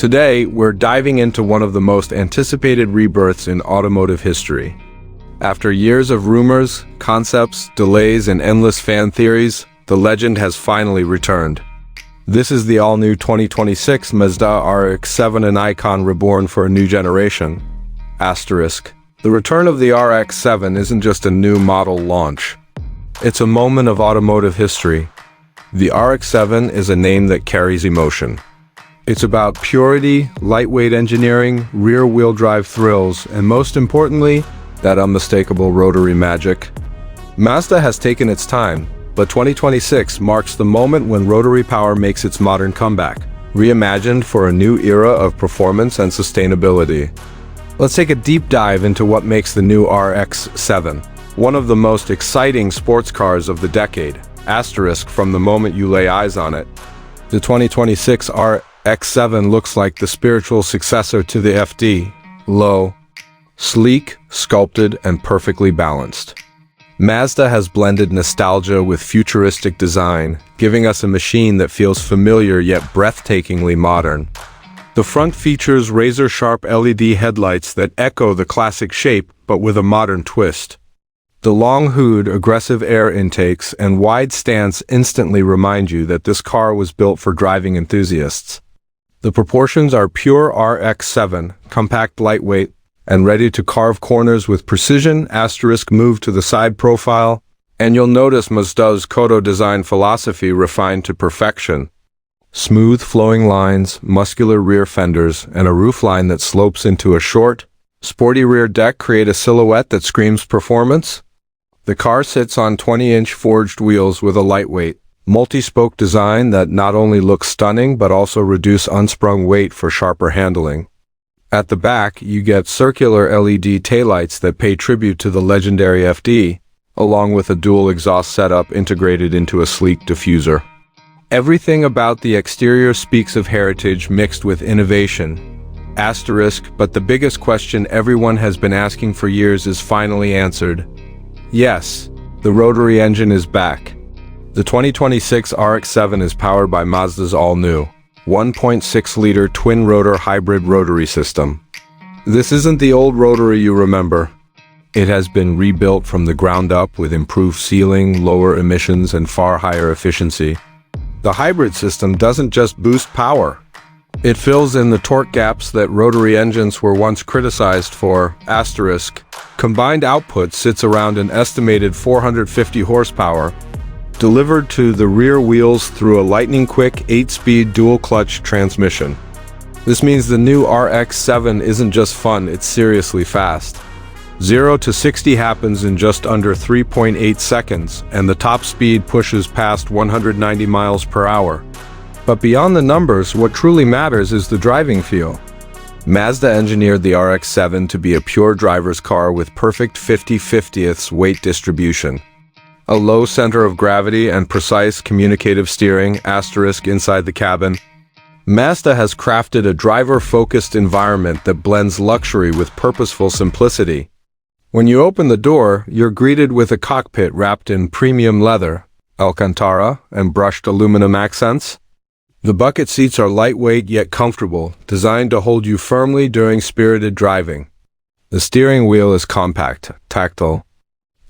Today, we're diving into one of the most anticipated rebirths in automotive history. After years of rumors, concepts, delays, and endless fan theories, the legend has finally returned. This is the all-new 2026 Mazda RX-7, an icon reborn for a new generation. Asterisk. The return of the RX-7 isn't just a new model launch. It's a moment of automotive history. The RX-7 is a name that carries emotion. It's about purity, lightweight engineering, rear-wheel drive thrills, and most importantly, that unmistakable rotary magic. Mazda has taken its time, but 2026 marks the moment when rotary power makes its modern comeback, reimagined for a new era of performance and sustainability. Let's take a deep dive into what makes the new RX-7 one of the most exciting sports cars of the decade. Asterisk from the moment you lay eyes on it. The 2026 RX-7 looks like the spiritual successor to the FD. Low, sleek, sculpted, and perfectly balanced. Mazda has blended nostalgia with futuristic design, giving us a machine that feels familiar yet breathtakingly modern. The front features razor-sharp LED headlights that echo the classic shape, but with a modern twist. The long hood, aggressive air intakes, and wide stance instantly remind you that this car was built for driving enthusiasts. The proportions are pure RX-7, compact, lightweight, and ready to carve corners with precision. Asterisk move to the side profile, and you'll notice Mazda's Kodo design philosophy refined to perfection. Smooth flowing lines, muscular rear fenders, and a roofline that slopes into a short, sporty rear deck create a silhouette that screams performance. The car sits on 20-inch forged wheels with a lightweight, multi-spoke design that not only looks stunning but also reduce unsprung weight for sharper handling. At the back, you get circular LED taillights that pay tribute to the legendary FD, along with a dual exhaust setup integrated into a sleek diffuser. Everything about the exterior speaks of heritage mixed with innovation. Asterisk, but the biggest question everyone has been asking for years is finally answered. Yes, the rotary engine is back. The 2026 RX-7 is powered by Mazda's all-new 1.6-liter twin-rotor hybrid rotary system. This isn't the old rotary you remember. It has been rebuilt from the ground up with improved sealing, lower emissions, and far higher efficiency. The hybrid system doesn't just boost power. It fills in the torque gaps that rotary engines were once criticized for. Asterisk. Combined output sits around an estimated 450 horsepower, delivered to the rear wheels through a lightning-quick 8-speed dual-clutch transmission. This means the new RX-7 isn't just fun, it's seriously fast. 0 to 60 happens in just under 3.8 seconds, and the top speed pushes past 190 miles per hour. But beyond the numbers, what truly matters is the driving feel. Mazda engineered the RX-7 to be a pure driver's car with perfect 50/50ths weight distribution. A low center of gravity and precise communicative steering, asterisk inside the cabin. Mazda has crafted a driver-focused environment that blends luxury with purposeful simplicity. When you open the door, you're greeted with a cockpit wrapped in premium leather, Alcantara, and brushed aluminum accents. The bucket seats are lightweight yet comfortable, designed to hold you firmly during spirited driving. The steering wheel is compact, tactile,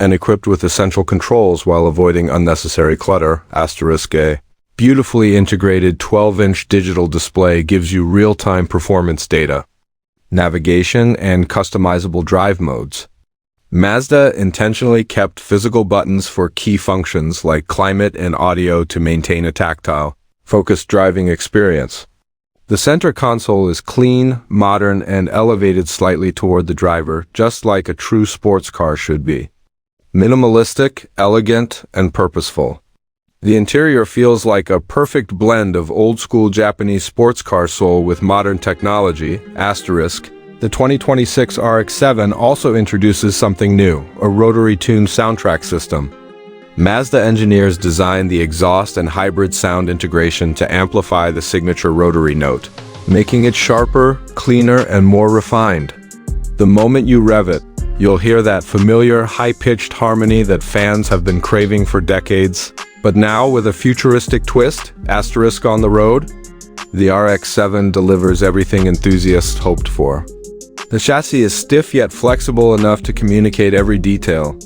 and equipped with essential controls while avoiding unnecessary clutter. Asterisk A. Beautifully integrated 12-inch digital display gives you real-time performance data, navigation, and customizable drive modes. Mazda intentionally kept physical buttons for key functions like climate and audio to maintain a tactile, focused driving experience. The center console is clean, modern, and elevated slightly toward the driver, just like a true sports car should be. Minimalistic, elegant, and purposeful. The interior feels like a perfect blend of old-school Japanese sports car soul with modern technology. Asterisk. The 2026 RX-7 also introduces something new, a rotary-tuned soundtrack system. Mazda engineers designed the exhaust and hybrid sound integration to amplify the signature rotary note, making it sharper, cleaner, and more refined. The moment you rev it, you'll hear that familiar, high-pitched harmony that fans have been craving for decades. But now with a futuristic twist, asterisk on the road, the RX-7 delivers everything enthusiasts hoped for. The chassis is stiff yet flexible enough to communicate every detail.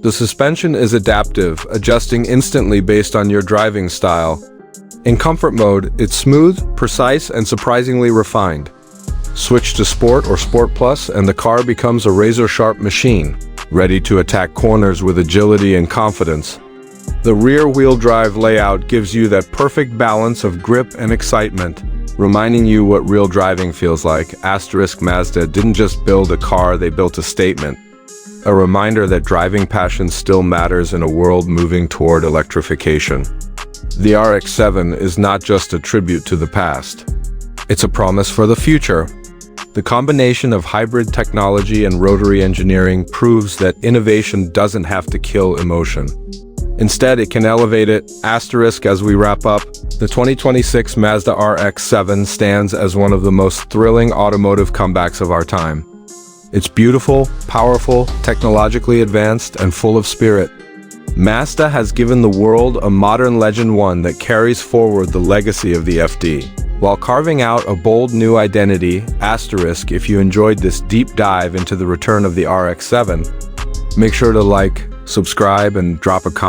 The suspension is adaptive, adjusting instantly based on your driving style. In comfort mode, it's smooth, precise, and surprisingly refined. Switch to Sport or Sport Plus and the car becomes a razor-sharp machine, ready to attack corners with agility and confidence. The rear-wheel drive layout gives you that perfect balance of grip and excitement, reminding you what real driving feels like. Mazda didn't just build a car, they built a statement. A reminder that driving passion still matters in a world moving toward electrification. The RX-7 is not just a tribute to the past. It's a promise for the future. The combination of hybrid technology and rotary engineering proves that innovation doesn't have to kill emotion. Instead, it can elevate it. As we wrap up, the 2026 Mazda RX-7 stands as one of the most thrilling automotive comebacks of our time. It's beautiful, powerful, technologically advanced, and full of spirit. Mazda has given the world a modern legend, one that carries forward the legacy of the FD, while carving out a bold new identity. If you enjoyed this deep dive into the return of the RX-7, make sure to like, subscribe, and drop a comment.